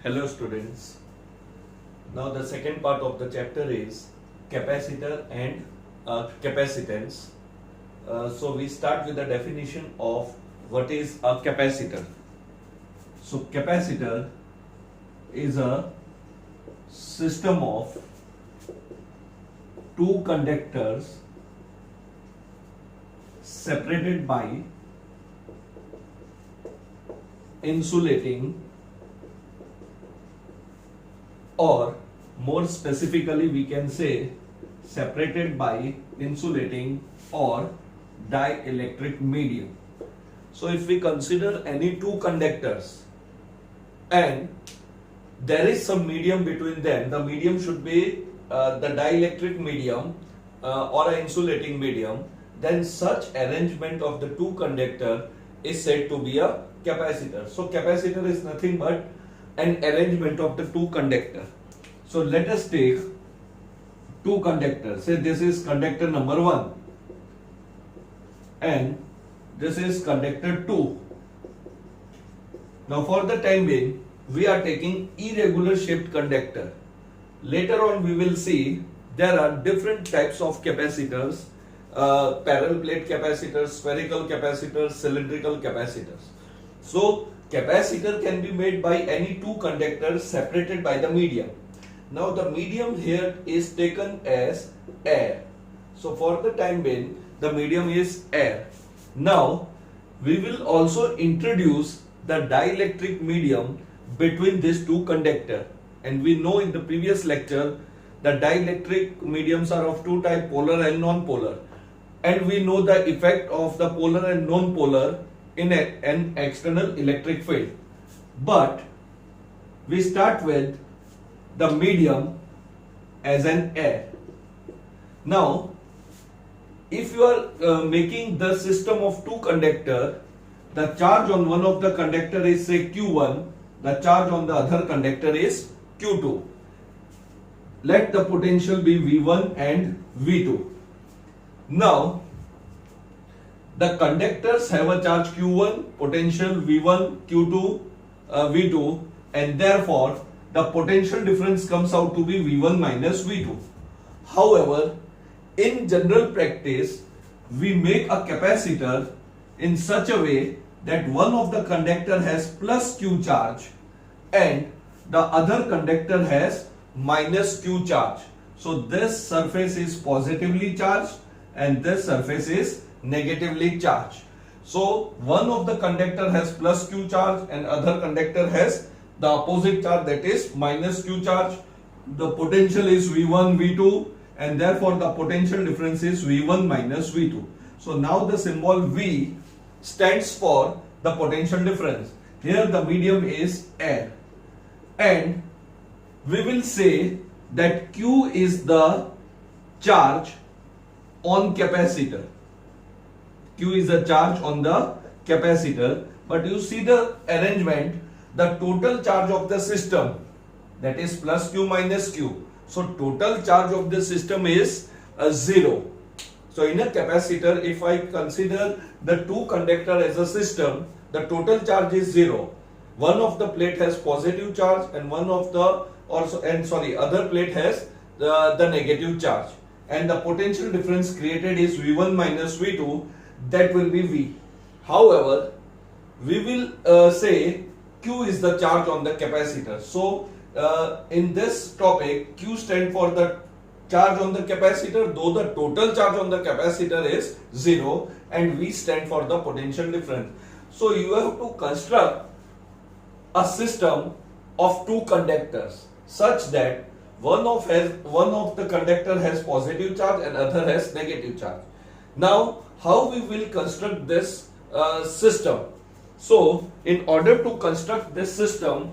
Hello students. Now the second part of the chapter is capacitor and capacitance. So we start with the definition of what is a capacitor. So capacitor is a system of two conductors separated by insulating, or more specifically we can say separated by insulating or dielectric medium. So if we consider any two conductors and there is some medium between them, the medium should be the dielectric medium or an insulating medium, then such arrangement of the two conductor is said to be a capacitor. So capacitor is nothing but an arrangement of the two conductor. So let us take two conductors. Say this is conductor number 1 and this is conductor 2. Now for the time being we are taking irregular shaped conductor. Later on we will see there are different types of capacitors, parallel plate capacitors, spherical capacitors, cylindrical capacitors. So capacitor can be made by any two conductors separated by the medium. Now the medium here is taken as air. So for the time being the medium is air. Now we will also introduce the dielectric medium between these two conductors, and we know in the previous lecture the dielectric mediums are of two types, polar and non-polar, and we know the effect of the polar and non-polar in an external electric field. But we start with the medium as an air. Now if you are making the system of two conductor, the charge on one of the conductor is say Q1, the charge on the other conductor is Q2. Let the potential be V1 and V2. Now the conductors have a charge Q1, potential V1, Q2, V2, and therefore the potential difference comes out to be V1 minus V2. However, in general practice, we make a capacitor in such a way that one of the conductor has plus Q charge and the other conductor has minus Q charge. So this surface is positively charged and this surface is negatively charged. So one of the conductor has plus Q charge and other conductor has the opposite charge, that is minus Q charge. The potential is V1, V2, and therefore the potential difference is V1 minus V2. So now the symbol V stands for the potential difference. Here the medium is air, and we will say that Q is the charge on capacitor. Q is the charge on the capacitor, but you see the arrangement, the total charge of the system, that is plus Q minus Q. So total charge of the system is 0. So in a capacitor, if I consider the two conductor as a system, the total charge is 0. One of the plate has positive charge and one of the other plate has the negative charge, and the potential difference created is V1 minus V2, that will be V. However, we will say Q is the charge on the capacitor. So in this topic, Q stands for the charge on the capacitor, though the total charge on the capacitor is 0, and V stand for the potential difference. So you have to construct a system of two conductors such that one of the conductor has positive charge and other has negative charge. Now how we will construct this system? So in order to construct this system,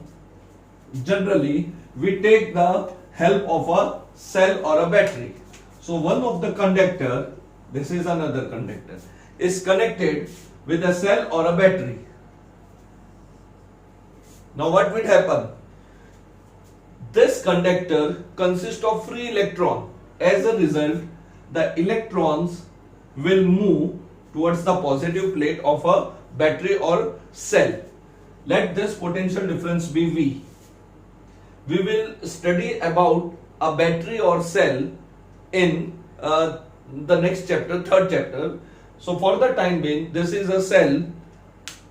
generally we take the help of a cell or a battery. So one of the conductor, this is another conductor, is connected with a cell or a battery. Now what will happen? This conductor consists of free electron. As a result, the electrons will move towards the positive plate of a battery or cell. Let this potential difference be V. we will study about a battery or cell in the next chapter, third chapter. So for the time being, this is a cell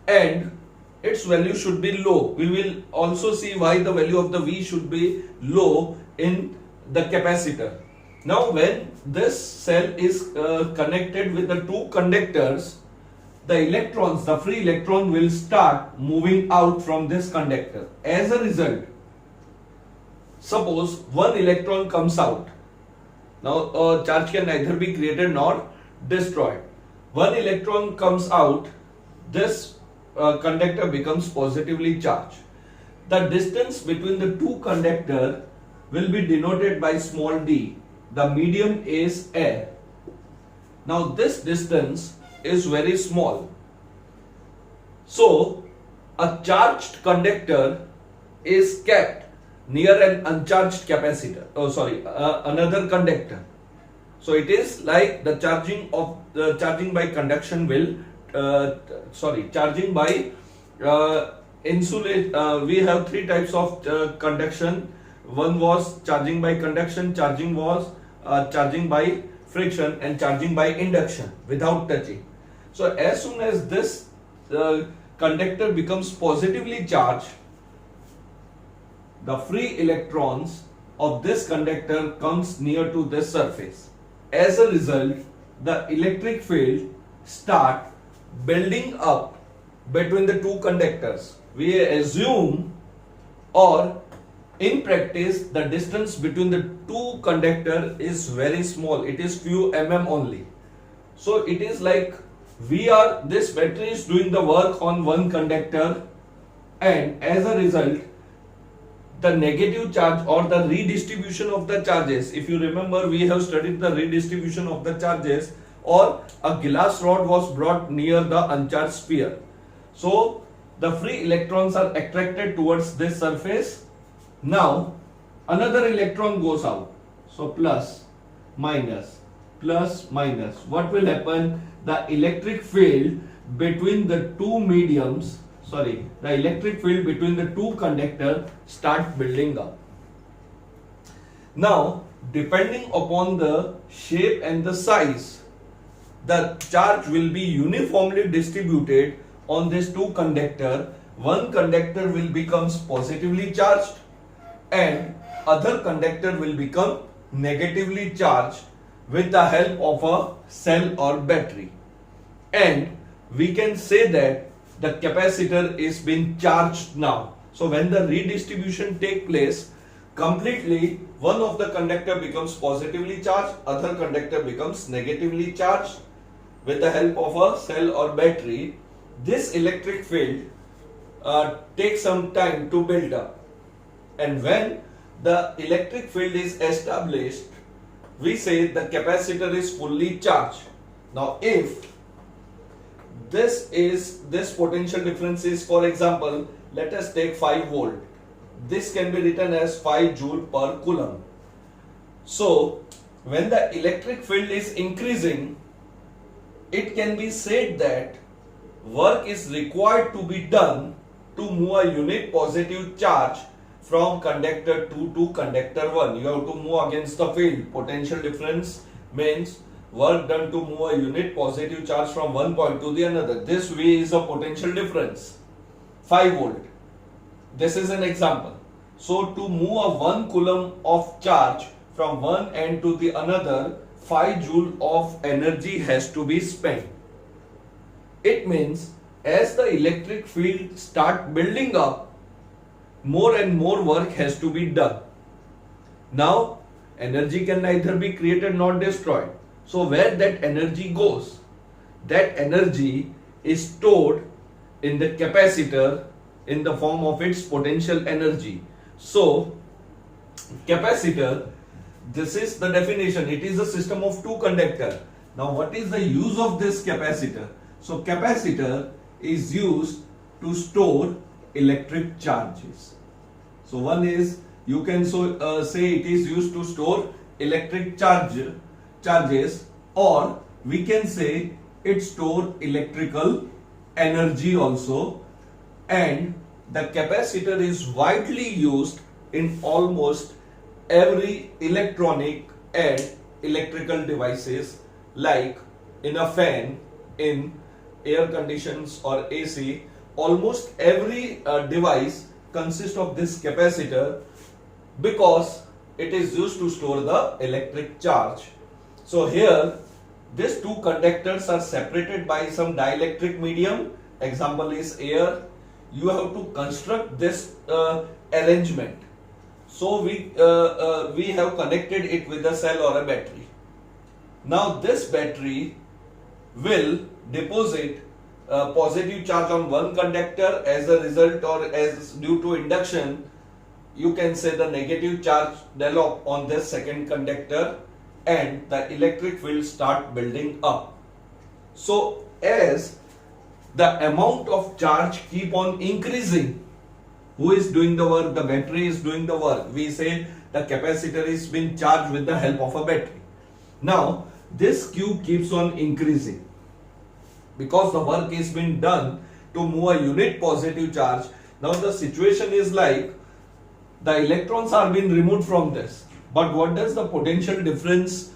and its value should be low. We will also see why the value of the V should be low in the capacitor. Now when this cell is connected with the two conductors, the electrons, the free electron will start moving out from this conductor. As a result, suppose one electron comes out. Now a charge can neither be created nor destroyed. One electron comes out, this conductor becomes positively charged. The distance between the two conductors will be denoted by small d. The medium is air. Now this distance is very small. So a charged conductor is kept near an uncharged capacitor. Another conductor. So it is like the charging by conduction will charging by insulate. We have three types of conduction. One was charging by conduction, charging was charging by friction, and charging by induction without touching. So as soon as this conductor becomes positively charged, the free electrons of this conductor comes near to this surface. As a result, the electric field start building up between the two conductors. We assume, or in practice, the distance between the two conductors is very small. It is few mm only. So it is like this battery is doing the work on one conductor, and as a result, the negative charge or the redistribution of the charges. If you remember, we have studied the redistribution of the charges, or a glass rod was brought near the uncharged sphere. So the free electrons are attracted towards this surface. Now another electron goes out. So plus, minus, plus, minus. What will happen? The electric field between the two mediums, the electric field between the two conductors start building up. Now, depending upon the shape and the size, the charge will be uniformly distributed on these two conductors. One conductor will become positively charged and other conductor will become negatively charged with the help of a cell or battery. And we can say that the capacitor is being charged now. So when the redistribution takes place, completely one of the conductor becomes positively charged, other conductor becomes negatively charged with the help of a cell or battery. This electric field takes some time to build up, and when the electric field is established, we say the capacitor is fully charged. Now if this potential difference is, for example, let us take 5 volt. This can be written as 5 joule per coulomb. So when the electric field is increasing, it can be said that work is required to be done to move a unit positive charge from conductor 2 to conductor 1. You have to move against the field. Potential difference means work done to move a unit positive charge from one point to the another. This V is a potential difference, 5 volt. This is an example. So to move a 1 coulomb of charge from one end to the another, 5 joule of energy has to be spent. It means as the electric field start building up, more and more work has to be done. Now energy can neither be created nor destroyed. So where that energy goes? That energy is stored in the capacitor in the form of its potential energy. So capacitor, this is the definition. It is a system of two conductors. Now what is the use of this capacitor? So capacitor is used to store electric charges. So one is, you can say it is used to store electric charges, or we can say it store electrical energy also. And the capacitor is widely used in almost every electronic and electrical devices, like in a fan, in air conditions or AC. Almost every device consists of this capacitor because it is used to store the electric charge. So here these two conductors are separated by some dielectric medium. Example is air. You have to construct this arrangement. So we have connected it with a cell or a battery. Now this battery will deposit positive charge on one conductor. As a result, or as due to induction, you can say the negative charge develop on this second conductor, and the electric field start building up. So as the amount of charge keep on increasing, who is doing the work? The battery is doing the work. We say the capacitor is being charged with the help of a battery. Now this Q keeps on increasing because the work is being done to move a unit positive charge. Now the situation is like the electrons are being removed from this. But what does the potential difference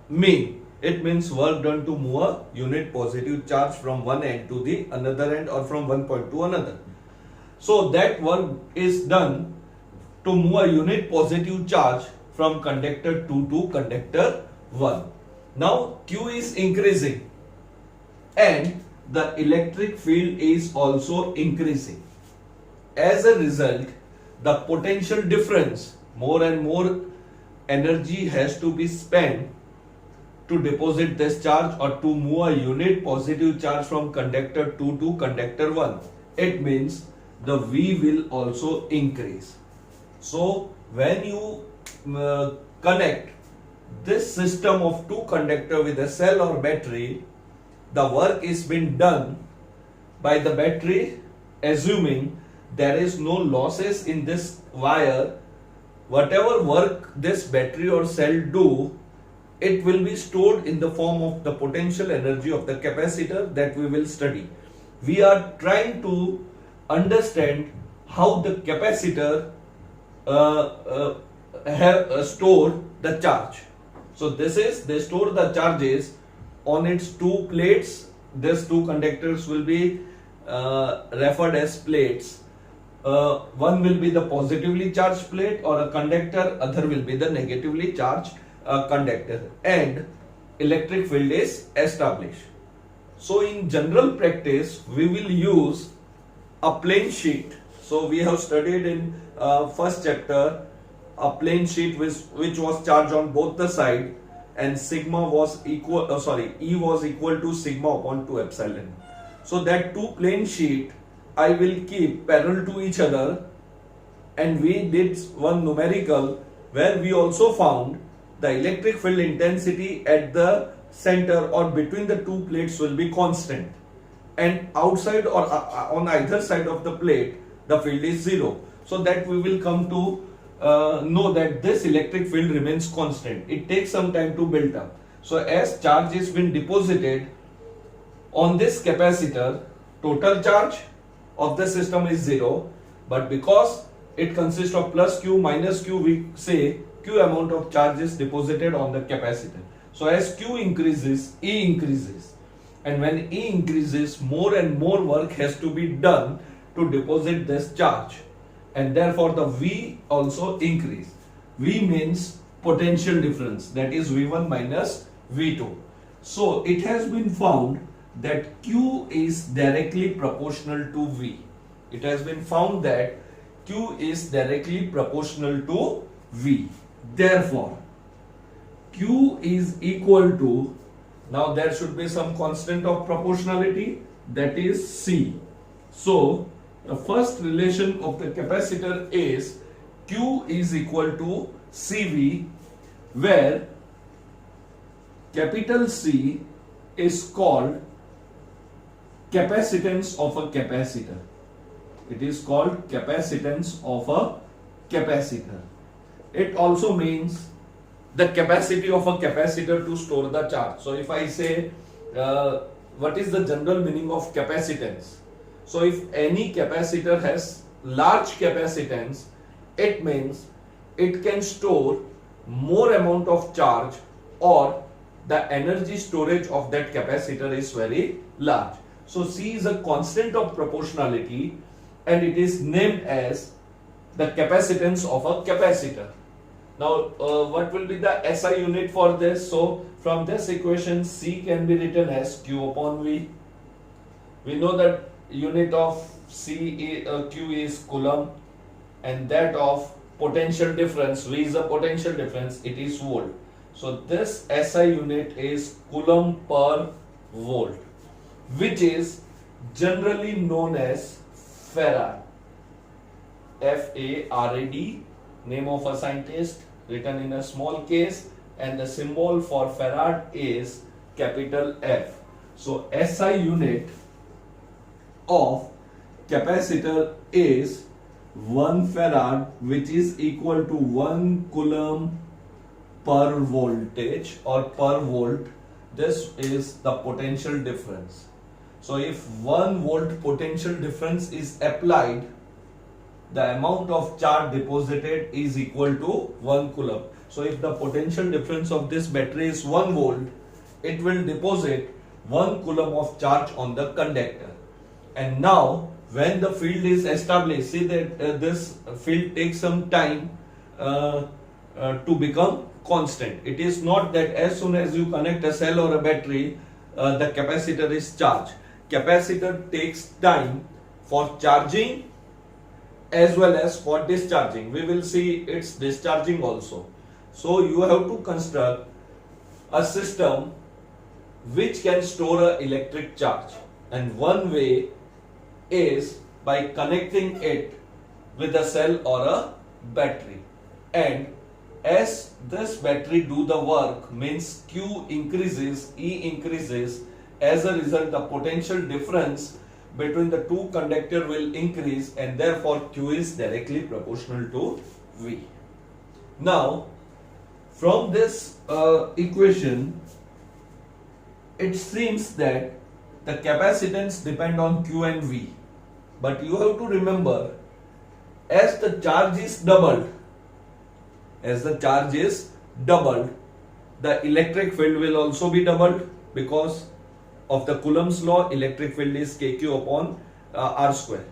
mean? It means work done to move a unit positive charge from one end to the another end, or from one point to another. So that work is done to move a unit positive charge from conductor 2 to conductor 1. Now Q is increasing and the electric field is also increasing. As a result, the potential difference, more and more energy has to be spent to deposit this charge or to move a unit positive charge from conductor 2 to conductor 1. It means the V will also increase. So when you connect this system of two conductor with a cell or battery, the work is being done by the battery, assuming there is no losses in this wire. Whatever work this battery or cell do, it will be stored in the form of the potential energy of the capacitor that we will study. We are trying to understand how the capacitor store the charge. So this is, they store the charges on its two plates. These two conductors will be referred as plates. One will be the positively charged plate or a conductor, other will be the negatively charged conductor, and electric field is established. So in general practice, we will use a plane sheet. So we have studied in first chapter a plane sheet which was charged on both the side, and sigma was equal, E was equal to sigma upon 2 epsilon. So that two plane sheet I will keep parallel to each other, and we did one numerical where we also found the electric field intensity at the center or between the two plates will be constant, and outside or on either side of the plate the field is 0. So that we will come to know that this electric field remains constant. It takes some time to build up. So as charge is been deposited on this capacitor, total charge of the system is 0, but because it consists of plus Q minus Q, we say Q amount of charge is deposited on the capacitor. So as Q increases, E increases, and when E increases, more and more work has to be done to deposit this charge, and therefore the V also increase. V means potential difference, that is V1 minus V2. So it has been found that Q is directly proportional to V. It has been found that Q is directly proportional to V. Therefore, Q is equal to, now there should be some constant of proportionality, that is C. So the first relation of the capacitor is Q is equal to CV, where capital C is called capacitance of a capacitor. It is called capacitance of a capacitor. It also means the capacity of a capacitor to store the charge. So if I say what is the general meaning of capacitance? So if any capacitor has large capacitance, it means it can store more amount of charge, or the energy storage of that capacitor is very large. So C is a constant of proportionality, and it is named as the capacitance of a capacitor. Now what will be the SI unit for this? So from this equation, C can be written as Q upon V. We know that unit of Q is coulomb, and that of potential difference, V is a potential difference, it is volt. So this SI unit is coulomb per volt, which is generally known as farad. F-A-R-A-D, name of a scientist, written in a small case, and the symbol for farad is capital F. So SI unit of capacitor is 1 farad, which is equal to 1 coulomb per voltage or per volt. This is the potential difference. So if 1 volt potential difference is applied, the amount of charge deposited is equal to 1 coulomb. So if the potential difference of this battery is 1 volt, it will deposit 1 coulomb of charge on the conductor. And now when the field is established, see that this field takes some time to become constant. It is not that as soon as you connect a cell or a battery, the capacitor is charged. Capacitor takes time for charging as well as for discharging. We will see its discharging also. So you have to construct a system which can store an electric charge, and one way is by connecting it with a cell or a battery. And as this battery do the work, means Q increases, E increases, as a result the potential difference between the two conductor will increase, and therefore Q is directly proportional to V. Now from this equation, it seems that the capacitance depend on Q and V, but you have to remember, as the charge is doubled, the electric field will also be doubled. Because of the Coulomb's law, electric field is kq upon r square.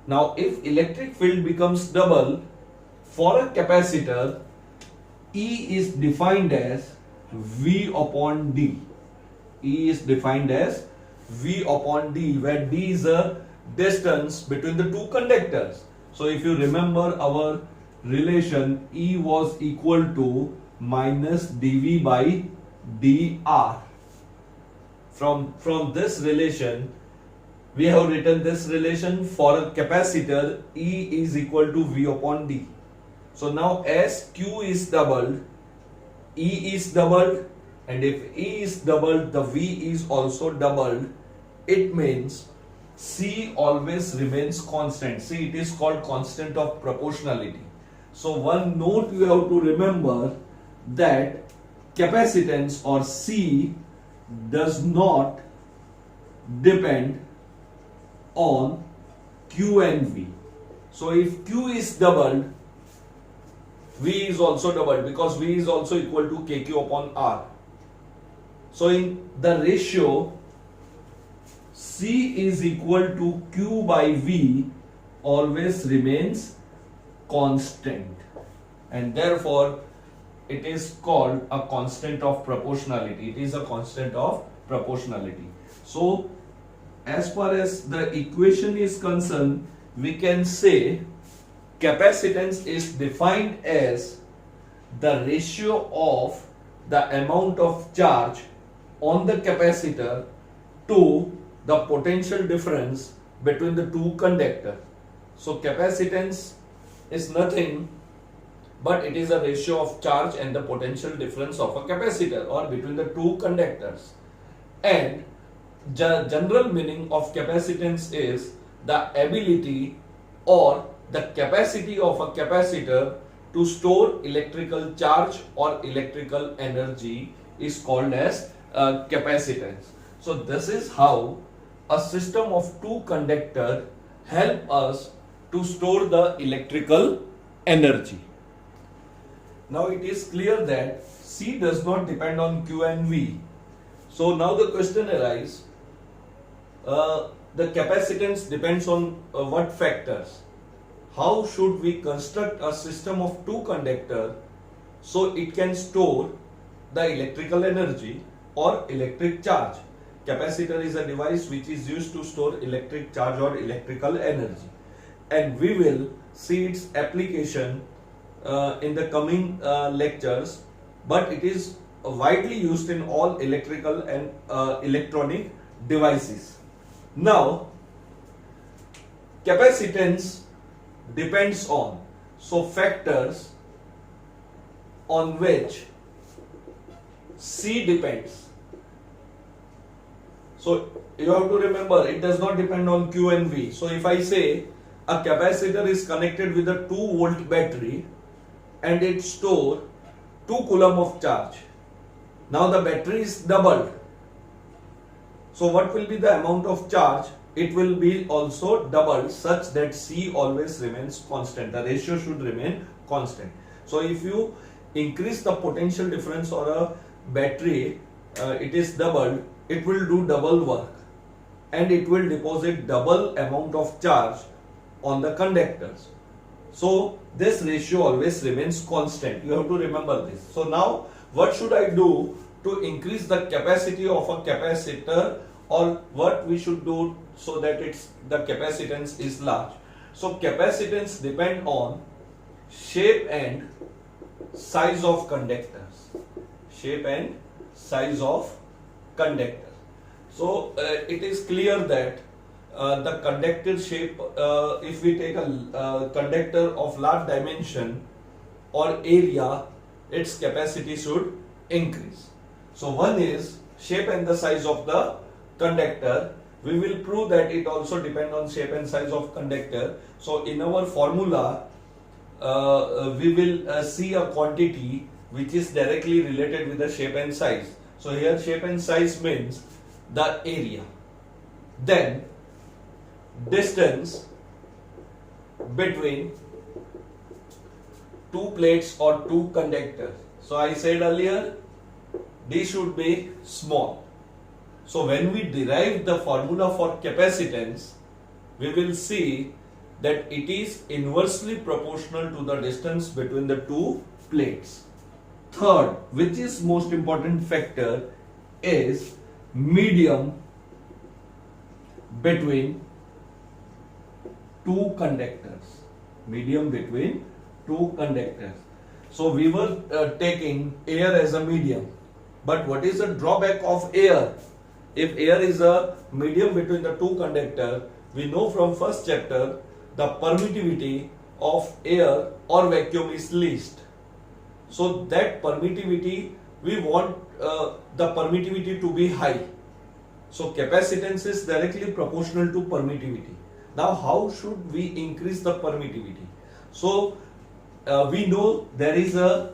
Now if electric field becomes double for a capacitor, E is defined as V upon D. E is defined as V upon D, where D is a distance between the two conductors. So if you remember our relation, E was equal to minus dV by dr. From this relation, we have written this relation for a capacitor, E is equal to V upon D. So now as Q is doubled, E is doubled, and if E is doubled, the V is also doubled. It means C always remains constant. See, it is called constant of proportionality. So one note you have to remember, that capacitance or C does not depend on Q and V. So if Q is doubled, V is also doubled, because V is also equal to kq upon R. So in the ratio C is equal to Q by V always remains constant, and therefore it is called a constant of proportionality. It is a constant of proportionality. So as far as the equation is concerned, we can say capacitance is defined as the ratio of the amount of charge on the capacitor to the potential difference between the two conductors. So capacitance is nothing but it is a ratio of charge and the potential difference of a capacitor, or between the two conductors. And general meaning of capacitance is the ability or the capacity of a capacitor to store electrical charge or electrical energy is called as capacitance. So this is how a system of two conductors help us to store the electrical energy. Now it is clear that C does not depend on Q and V. So now the question arises, the capacitance depends on what factors? How should we construct a system of two conductors so it can store the electrical energy or electric charge? Capacitor is a device which is used to store electric charge or electrical energy, and we will see its application in the coming lectures, but it is widely used in all electrical and electronic devices. Now, capacitance depends on, so factors on which C depends. So you have to remember, it does not depend on Q and V. So if I say a capacitor is connected with a 2-volt battery and it stores 2 coulomb of charge. Now the battery is doubled. So what will be the amount of charge? It will be also doubled such that C always remains constant. The ratio should remain constant. So if you increase the potential difference or a battery, it is doubled, it will do double work and it will deposit double amount of charge on the conductors. So this ratio always remains constant. You have to remember this. So now what should I do to increase the capacity of a capacitor, or what we should do so that the capacitance is large? So capacitance depend on shape and size of conductors. Shape and size of conductor. So it is clear that the conductor shape, if we take a conductor of large dimension or area, its capacity should increase. So one is shape and the size of the conductor. We will prove that it also depends on shape and size of conductor. So in our formula, we will see a quantity which is directly related with the shape and size. So here shape and size means the area. Then distance between two plates or two conductors. So I said earlier, D should be small. So when we derive the formula for capacitance, we will see that it is inversely proportional to the distance between the two plates. Third, which is most important factor, is medium between two conductors. Medium between two conductors. So we were taking air as a medium. But what is the drawback of air? If air is a medium between the two conductors, we know from first chapter the permittivity of air or vacuum is least. So that permittivity, we want the permittivity to be high. So capacitance is directly proportional to permittivity. Now how should we increase the permittivity? So we know there is a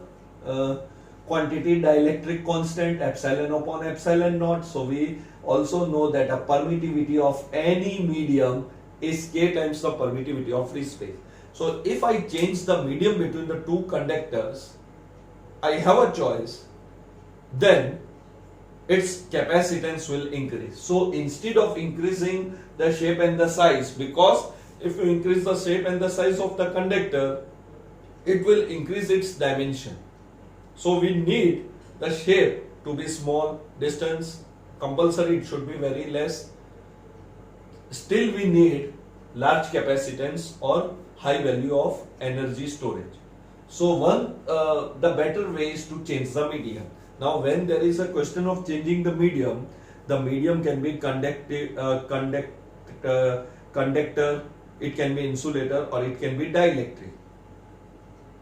quantity dielectric constant epsilon upon epsilon naught. So we also know that a permittivity of any medium is K times the permittivity of free space. So if I change the medium between the two conductors, I have a choice, then its capacitance will increase. So instead of increasing the shape and the size, because if you increase the shape and the size of the conductor, it will increase its dimension. So we need the shape to be small, distance compulsory, it should be very less. Still we need large capacitance or high value of energy storage. So the better way is to change the medium. Now when there is a question of changing the medium can be conductor, it can be insulator, or it can be dielectric.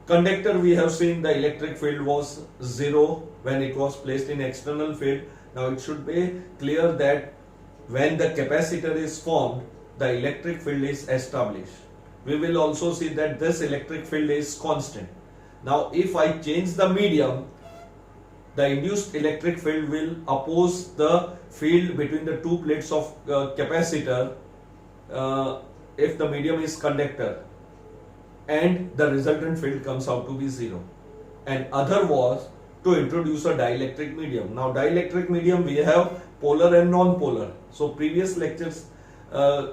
Conductor, we have seen the electric field was 0 when it was placed in external field. Now it should be clear that when the capacitor is formed, the electric field is established. We will also see that this electric field is constant. Now if I change the medium, the induced electric field will oppose the field between the two plates of capacitor if the medium is conductor. and the resultant field comes out to be 0. And other was to introduce a dielectric medium. Now dielectric medium we have polar and non-polar. So previous lectures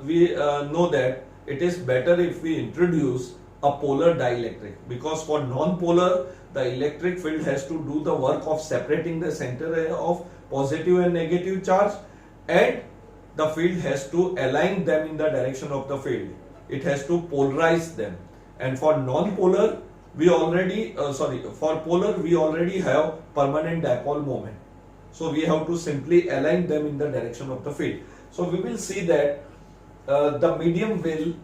we know that it is better if we introduce a polar dielectric, because for non-polar the electric field has to do the work of separating the center of positive and negative charge, and the field has to align them in the direction of the field. It has to polarize them. And for non-polar we already for polar we already have permanent dipole moment. So we have to simply align them in the direction of the field. So we will see that the medium will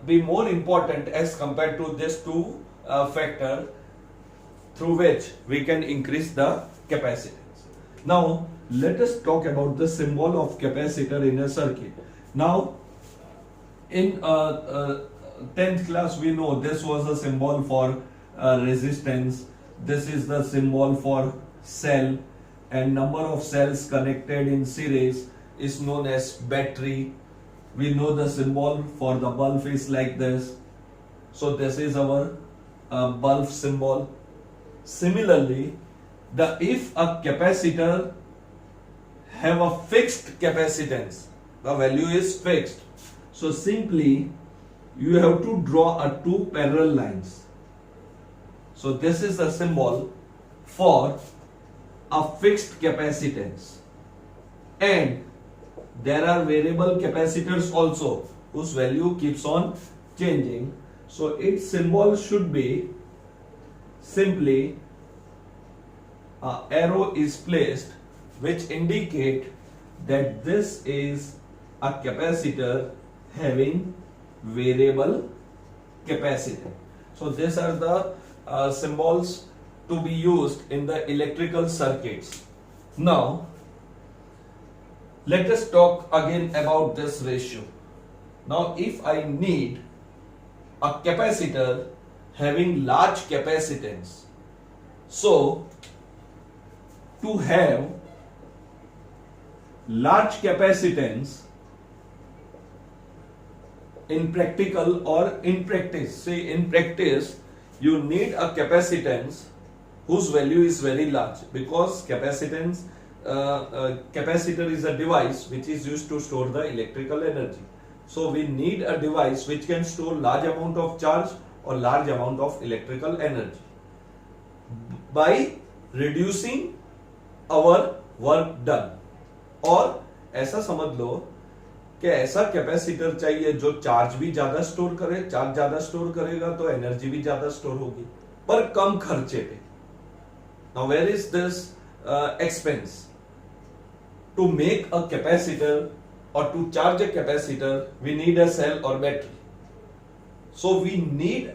be more important as compared to this two factor through which we can increase the capacitance. Now let us talk about the symbol of capacitor in a circuit. Now in 10th class we know this was a symbol for resistance, this is the symbol for cell, and number of cells connected in series is known as battery. We know the symbol for the bulb is like this. So this is our bulb symbol. Similarly, if a capacitor have a fixed capacitance, the value is fixed. So simply you have to draw a two parallel lines. So this is the symbol for a fixed capacitance. And there are variable capacitors also whose value keeps on changing. So its symbol should be simply a arrow is placed which indicate that this is a capacitor having variable capacitance. So these are the symbols to be used in the electrical circuits. Now let us talk again about this ratio. Now if I need a capacitor having large capacitance, so to have large capacitance in practical or in practice, say in practice you need a capacitance whose value is very large, because capacitance capacitor is a device which is used to store the electrical energy. So we need a device which can store large amount of charge or large amount of electrical energy by reducing our work done. और ऐसा समझ लो कि ऐसा capacitor चाहिए जो charge भी ज्यादा store करे, चार्ज ज्यादा स्टोर करेगा तो एनर्जी भी ज्यादा स्टोर होगी पर कम खर्चे पे. Now where is this expense? To make a capacitor or to charge a capacitor, we need a cell or battery. So we need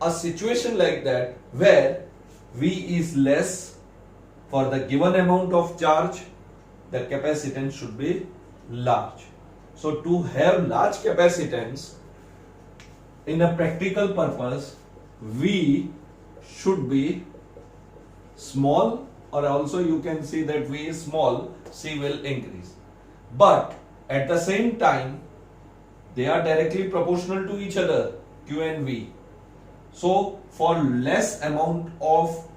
a situation like that where V is less for the given amount of charge, the capacitance should be large. So to have large capacitance in a practical purpose, V should be small, or also you can see that V is small, C will increase. But at the same time, they are directly proportional to each other, Q and V. So for less amount of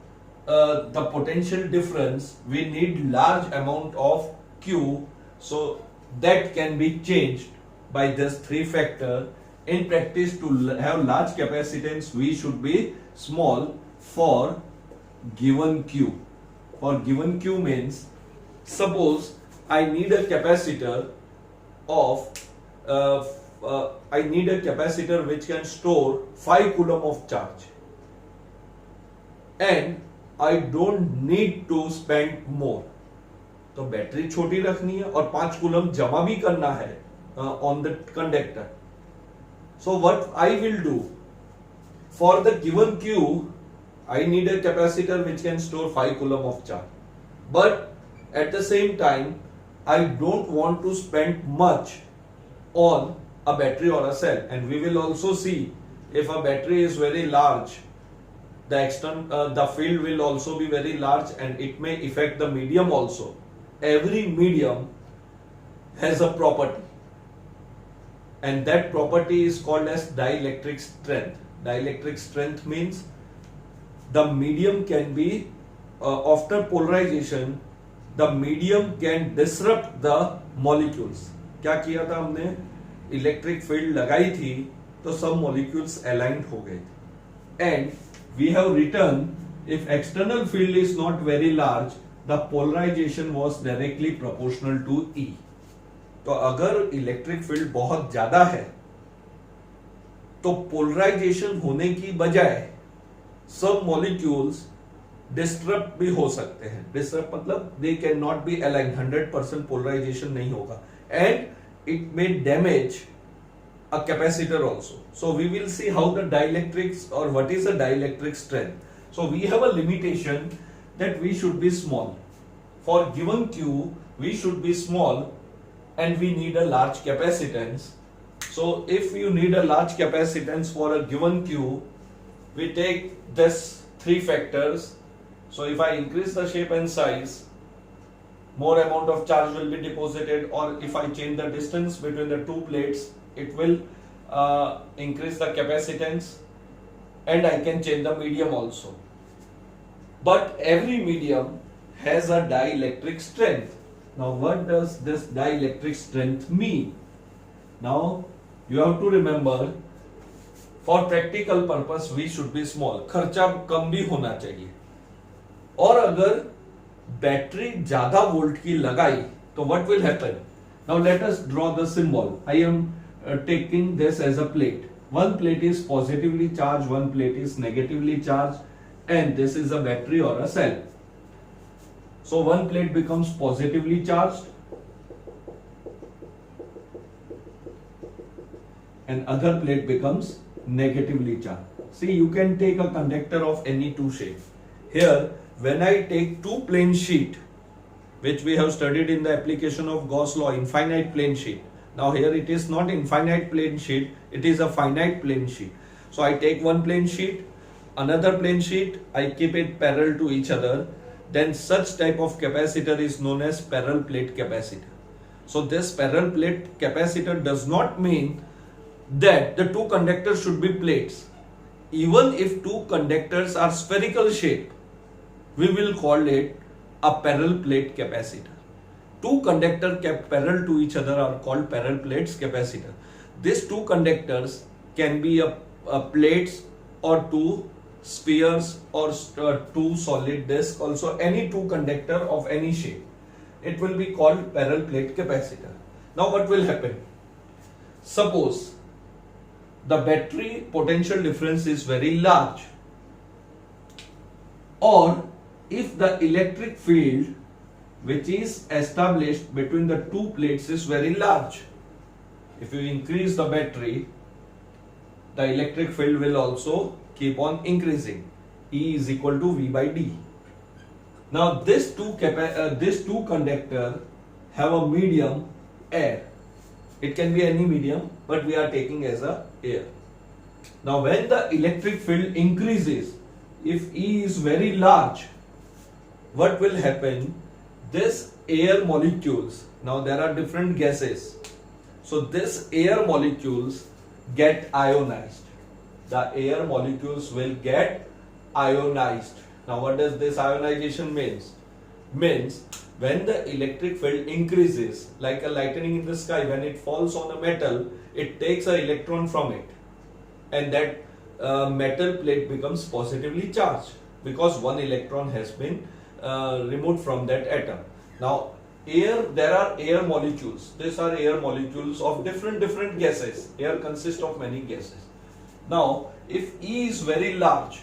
the potential difference, we need large amount of Q. So that can be changed by this three factor. In practice, to have large capacitance, V should be small for given Q. For given Q means, suppose I need a capacitor of I need a capacitor which can store 5 coulomb of charge, and I don't need to spend more. तो battery छोटी रखनी है और 5 coulomb जमा भी करना है on the conductor. So what I will do, for the given Q, I need a capacitor which can store 5 coulomb of charge. But at the same time, I don't want to spend much on a battery or a cell. And we will also see, if a battery is very large, the field will also be very large and it may affect the medium also. Every medium has a property, and that property is called as dielectric strength. Dielectric strength means the medium can be after polarization, the medium can disrupt the molecules. क्या किया था हमने, electric field लगाई थी तो सब molecules aligned हो गए थे, and we have written if external field is not very large, the polarization was directly proportional to E. तो अगर इलेक्ट्रिक फील्ड बहुत ज्यादा है तो पोलराइजेशन होने की बजाय सब मॉलिक्यूल्स डिस्टर्ब भी हो सकते हैं. डिस्टर्ब मतलब they can not be align, 100% polarisation नहीं होगा, and it may damage a capacitor also. So we will see how the dielectrics or what is the dielectric strength. So we have a limitation that we should be small. For given Q, we should be small and we need a large capacitance. So if you need a large capacitance for a given Q, we take this three factors. So if I increase the shape and size, more amount of charge will be deposited, or if I change the distance between the two plates, it will increase the capacitance, and I can change the medium also. But every medium has a dielectric strength. Now what does this dielectric strength mean? Now you have to remember, for practical purpose we should be small. खर्चा कम भी होना चाहिए, और अगर battery ज्यादा volt की लगाई तो what will happen? Now let us draw the symbol. I am taking this as a plate. One plate is positively charged, one plate is negatively charged, and this is a battery or a cell. So one plate becomes positively charged and other plate becomes negatively charged. See, you can take a conductor of any two shape. Here, when I take two plane sheet, which we have studied in the application of Gauss law, infinite plane sheet. Now here it is not infinite plane sheet, it is a finite plane sheet. So I take one plane sheet, another plane sheet, I keep it parallel to each other. Then such type of capacitor is known as parallel plate capacitor. So this parallel plate capacitor does not mean that the two conductors should be plates. Even if two conductors are spherical shape, we will call it a parallel plate capacitor. Two conductors kept parallel to each other are called parallel plates capacitor. These two conductors can be a plates or two spheres or two solid discs, also any two conductor of any shape. It will be called parallel plate capacitor. Now what will happen? Suppose the battery potential difference is very large, or if the electric field which is established between the two plates is very large. If you increase the battery, the electric field will also keep on increasing. E is equal to V by D. Now these two conductor have a medium air. It can be any medium, but we are taking as a air. Now when the electric field increases, if E is very large, what will happen? This air molecules, now there are different gases, so this air molecules get ionized. The air molecules will get ionized. Now what does this ionization means? Means when the electric field increases, like a lightning in the sky, when it falls on a metal, it takes an electron from it, and that metal plate becomes positively charged because one electron has been removed from that atom. Now there are air molecules. These are air molecules of different gases. Air consists of many gases. Now if E is very large,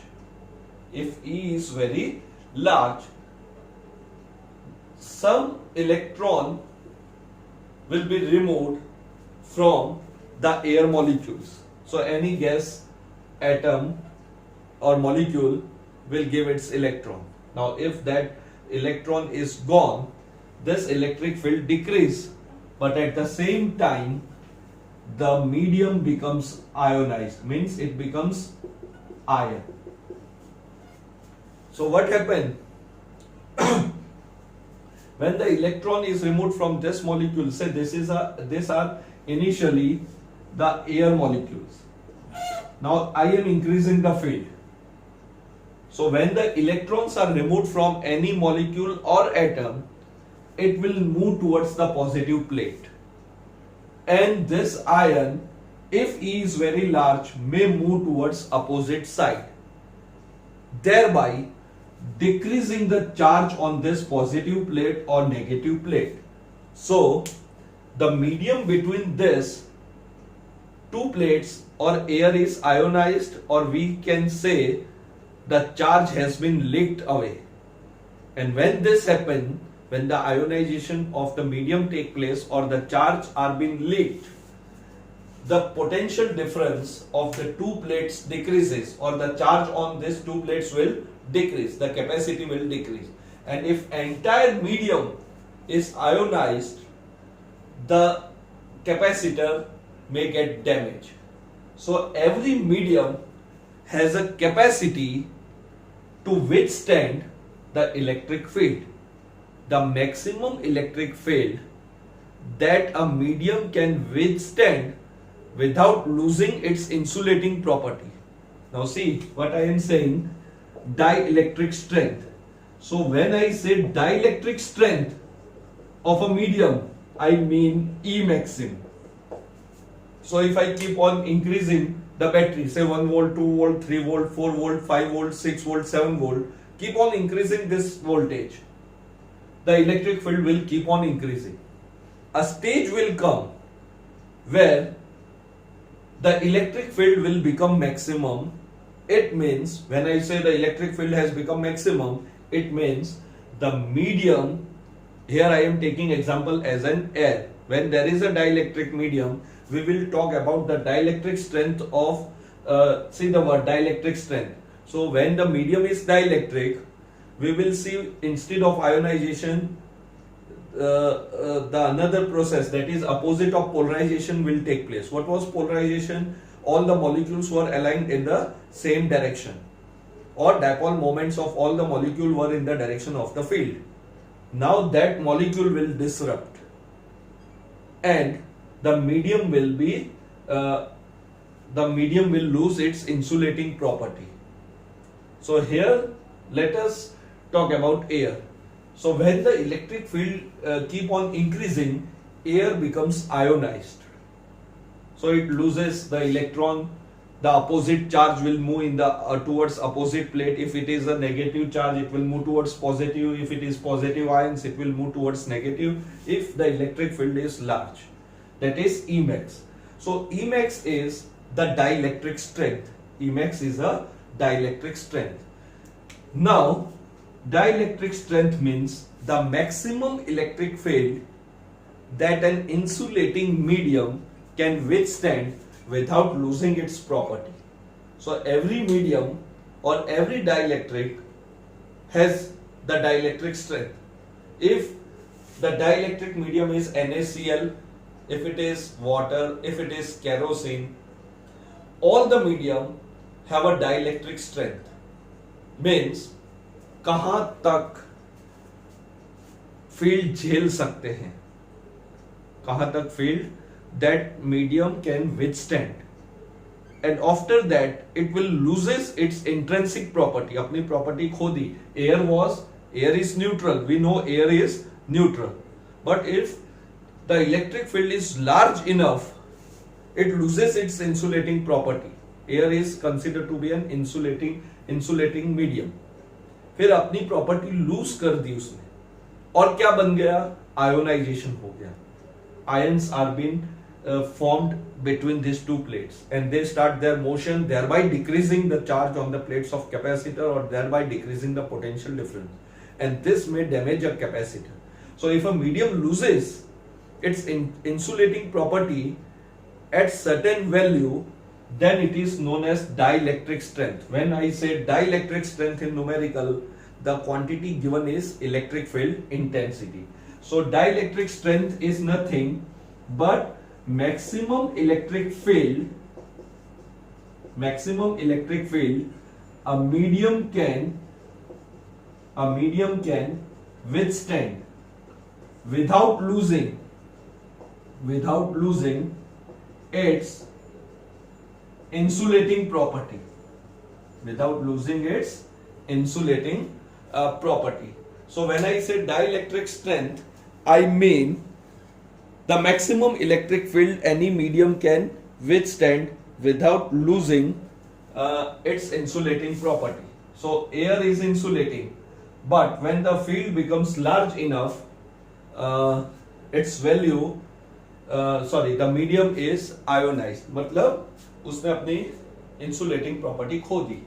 some electron will be removed from the air molecules. So any gas, atom or molecule will give its electron. Now if that electron is gone, this electric field decrease, but at the same time the medium becomes ionized, means it becomes iron. So what happened? When the electron is removed from this molecule, say these are initially the air molecules. Now I am increasing the field. So when the electrons are removed from any molecule or atom, it will move towards the positive plate. And this ion, if E is very large, may move towards opposite side, thereby decreasing the charge on this positive plate or negative plate. So the medium between this two plates or air is ionized, or we can say the charge has been leaked away. And when this happens, when the ionization of the medium take place or the charge are being leaked, the potential difference of the two plates decreases, or the charge on these two plates will decrease, the capacity will decrease. And if entire medium is ionized, the capacitor may get damaged. So every medium has a capacity to withstand the electric field. The maximum electric field that a medium can withstand without losing its insulating property. Now see what I am saying, dielectric strength. So when I say dielectric strength of a medium, I mean E maximum. So if I keep on increasing the battery, say 1 volt, 2 volt, 3 volt, 4 volt, 5 volt, 6 volt, 7 volt, keep on increasing this voltage, the electric field will keep on increasing. A stage will come where the electric field will become maximum. It means, when I say the electric field has become maximum, it means the medium, here I am taking example as an air. When there is a dielectric medium, we will talk about the dielectric strength of, see the word dielectric strength. So when the medium is dielectric, we will see instead of ionization, the another process, that is opposite of polarization, will take place. What was polarization? All the molecules were aligned in the same direction, or dipole moments of all the molecules were in the direction of the field. Now that molecule will disrupt, and the medium will be lose its insulating property. So here let us talk about air. So when the electric field keep on increasing, air becomes ionized. So it loses the electron, the opposite charge will move in the towards opposite plate. If it is a negative charge, it will move towards positive. If it is positive ions, it will move towards negative. If the electric field is large, that is Emax. So Emax is the dielectric strength. Emax is a dielectric strength. Now dielectric strength means the maximum electric field that an insulating medium can withstand without losing its property. So every medium or every dielectric has the dielectric strength. If the dielectric medium is NaCl, if it is water, if it is kerosene, all the medium have a dielectric strength. Means कहां तक field झेल सकते हैं, कहां तक field that medium can withstand, and after that it will loses its intrinsic property, अपनी property खो दी. Air is neutral, we know air is neutral, but if the electric field is large enough, it loses its insulating property. Air is considered to be an insulating medium. फिर अपनी property loose कर दी उसने, और क्या बन गया? Ionisation हो गया. Ions are being formed between these two plates, and they start their motion, thereby decreasing the charge on the plates of capacitor, or thereby decreasing the potential difference, and this may damage a capacitor. So if a medium loses its insulating property at certain value, then it is known as dielectric strength. When I say dielectric strength in numerical, the quantity given is electric field intensity. So dielectric strength is nothing but maximum electric field a medium can withstand without losing its insulating property, without losing its insulating property. So when I say dielectric strength, I mean the maximum electric field any medium can withstand without losing its insulating property. So air is insulating, but when the field becomes large enough, its value the medium is ionized, मतलब उसने अपनी insulating property खो दी.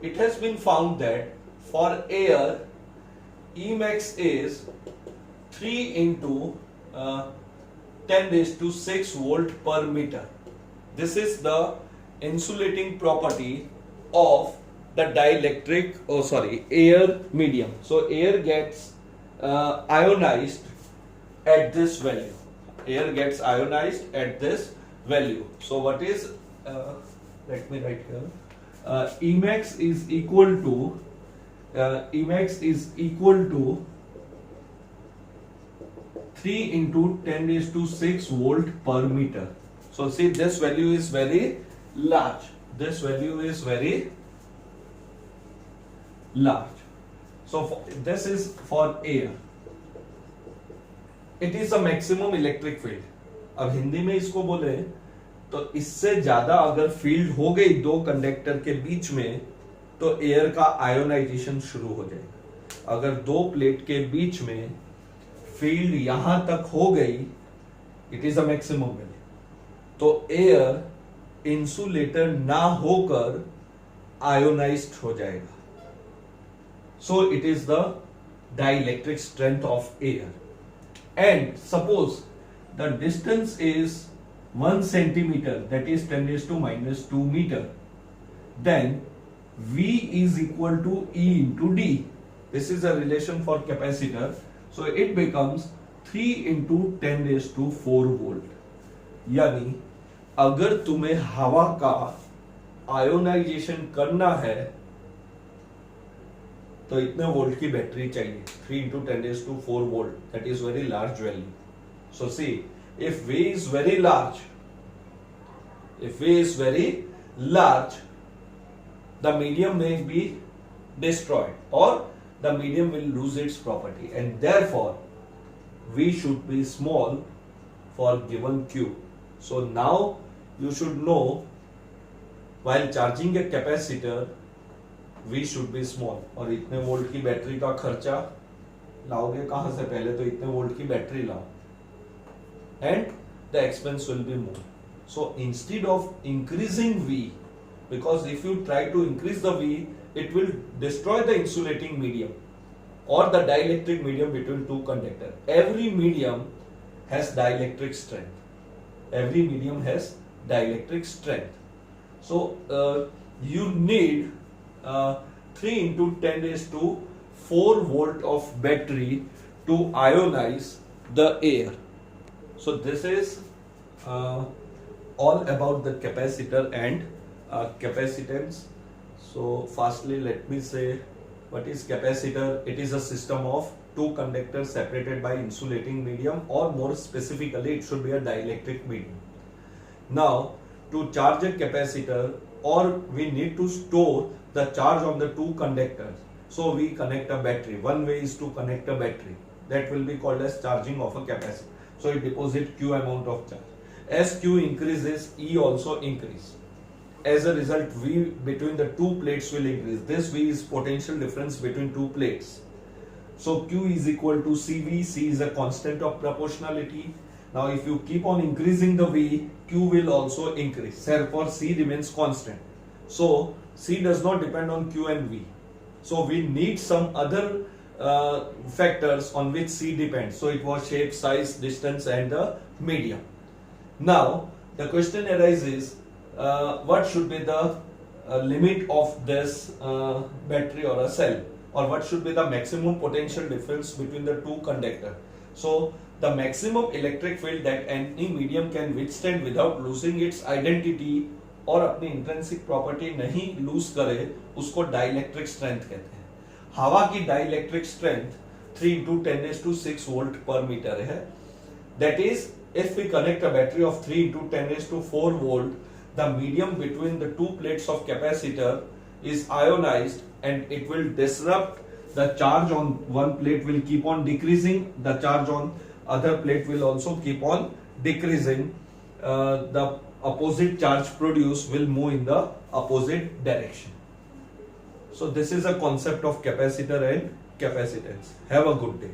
It has been found that for air, Emax is 3 into 10 raised to 6 volt per meter. This is the insulating property of the dielectric, air medium. So air gets ionized at this value. Air gets ionized at this value. So what is, let me write here, Emax is equal to 3 into 10 raised to 6 volt per meter. So see, this value is very large. This value is very large. So this is for air. It is a maximum electric field. अब हिंदी में इसको बोले तो इससे ज्यादा अगर field हो गई दो कंडक्टर के बीच में तो एयर का आयोनाइजेशन शुरू हो जाएगा. अगर दो प्लेट के बीच में फील्ड यहां तक हो गई, it is a maximum value, तो एयर इंसुलेटर ना होकर आयोनाइज्ड हो जाएगा. So it is the dielectric strength of air. And suppose the distance is 1 centimeter, that is 10 raised to minus 2 meter, then V is equal to E into D. This is a relation for capacitor. So it becomes 3 into 10 raised to 4 volt. यानी अगर तुम्हें हवा का ionisation करना है तो इतने volt की बैटरी चाहिए. 3 into 10 raised to 4 volt. That is very large value. So see, if V is very large, the medium may be destroyed or the medium will lose its property, and therefore V should be small for given Q. So now you should know, while charging a capacitor, V should be small. और इतने volt की battery का खर्चा लाओगे कहां से? पहले तो इतने वोल्ट की बैटरी लाओ, and the expense will be more. So instead of increasing V, because if you try to increase the V, it will destroy the insulating medium or the dielectric medium between two conductors. Every medium has dielectric strength. Every medium has dielectric strength. So you need 3 into 10 raised to 4 volt of battery to ionize the air. So this is all about the capacitor and capacitance. So firstly, let me say what is capacitor. It is a system of two conductors separated by insulating medium, or more specifically it should be a dielectric medium. Now to charge a capacitor, or we need to store the charge on the two conductors, so we connect a battery. One way is to connect a battery. That will be called as charging of a capacitor. So it deposits Q amount of charge. As Q increases, E also increases. As a result, V between the two plates will increase. This V is potential difference between two plates. So Q is equal to CV. C is a constant of proportionality. Now if you keep on increasing the V, Q will also increase. Therefore C remains constant. So C does not depend on Q and V. So we need some other factors on which C depends. So it was shape, size, distance, and the medium. Now the question arises, what should be the limit of this battery or a cell, or what should be the maximum potential difference between the two conductors? So the maximum electric field that any medium can withstand without losing its identity और अपनी intrinsic property नहीं loose करे, उसको dielectric strength कहते हैं. हवा की dielectric strength 3 into 10 raised to 6 volt per meter है. That is if we connect a battery of 3 into 10 raised to 4 volt, the medium between the two plates of capacitor is ionized and it will disrupt. The charge on one plate will keep on decreasing, the charge on other plate will also keep on decreasing. The opposite charge produced will move in the opposite direction. So this is a concept of capacitor and capacitance. Have a good day.